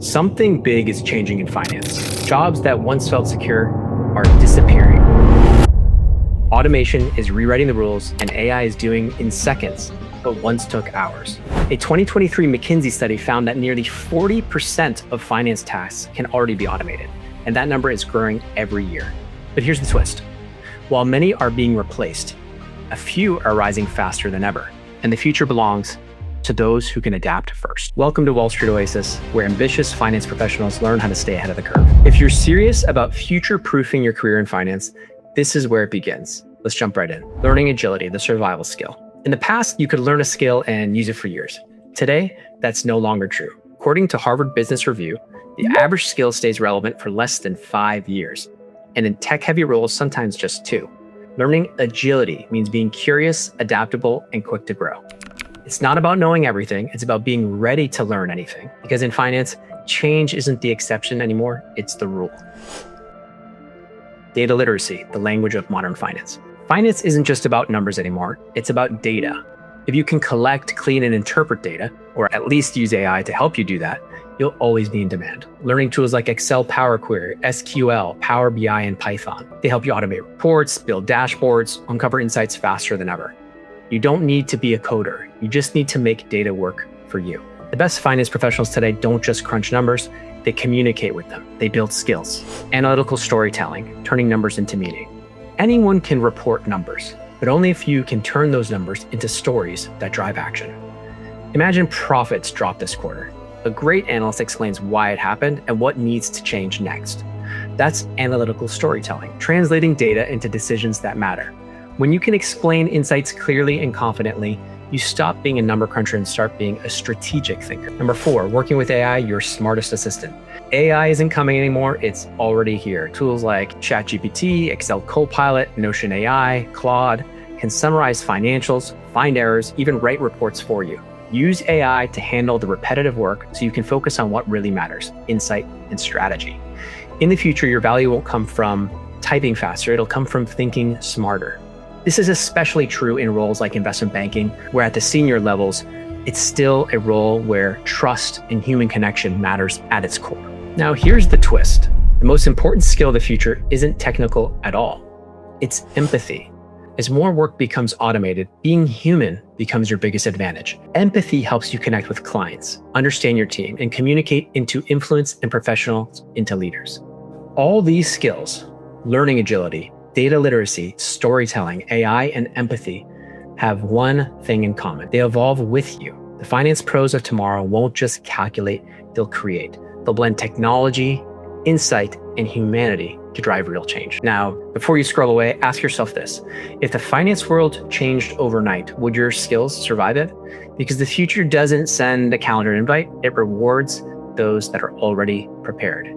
Something big is changing in finance. Jobs that once felt secure are disappearing. Automation is rewriting the rules, and AI is doing in seconds what once took hours. A 2023 McKinsey study found that nearly 40% of finance tasks can already be automated, and that number is growing every year. But here's the twist. While many are being replaced, a few are rising faster than ever, and the future belongs to those who can adapt first. Welcome to Wall Street Oasis, where ambitious finance professionals learn how to stay ahead of the curve. If you're serious about future-proofing your career in finance, this is where it begins. Let's jump right in. Learning agility, the survival skill. In the past, you could learn a skill and use it for years. Today, that's no longer true. According to Harvard Business Review, the average skill stays relevant for less than 5 years, and in tech-heavy roles, sometimes just 2. Learning agility means being curious, adaptable, and quick to grow. It's not about knowing everything, it's about being ready to learn anything. Because in finance, change isn't the exception anymore, it's the rule. Data literacy, the language of modern finance. Finance isn't just about numbers anymore, it's about data. If you can collect, clean, and interpret data, or at least use AI to help you do that, you'll always be in demand. Learning tools like Excel Power Query, SQL, Power BI, and Python. They help you automate reports, build dashboards, uncover insights faster than ever. You don't need to be a coder. You just need to make data work for you. The best finance professionals today don't just crunch numbers, they communicate with them. They build skills. Analytical storytelling, turning numbers into meaning. Anyone can report numbers, but only if you can turn those numbers into stories that drive action. Imagine profits dropped this quarter. A great analyst explains why it happened and what needs to change next. That's analytical storytelling, translating data into decisions that matter. When you can explain insights clearly and confidently, you stop being a number cruncher and start being a strategic thinker. Number 4, working with AI, your smartest assistant. AI isn't coming anymore, it's already here. Tools like ChatGPT, Excel Copilot, Notion AI, Claude can summarize financials, find errors, even write reports for you. Use AI to handle the repetitive work so you can focus on what really matters, insight and strategy. In the future, your value won't come from typing faster, it'll come from thinking smarter. This is especially true in roles like investment banking, where at the senior levels, it's still a role where trust and human connection matters at its core. Now, here's the twist. The most important skill of the future isn't technical at all. It's empathy. As more work becomes automated, being human becomes your biggest advantage. Empathy helps you connect with clients, understand your team, and communicate into influence and professionals into leaders. All these skills, learning agility, data literacy, storytelling, AI, and empathy have one thing in common. They evolve with you. The finance pros of tomorrow won't just calculate, they'll create. They'll blend technology, insight, and humanity to drive real change. Now, before you scroll away, ask yourself this. If the finance world changed overnight, would your skills survive it? Because the future doesn't send a calendar invite, it rewards those that are already prepared.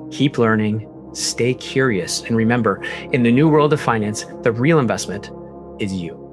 Keep learning, stay curious, and remember, in the new world of finance, the real investment is you.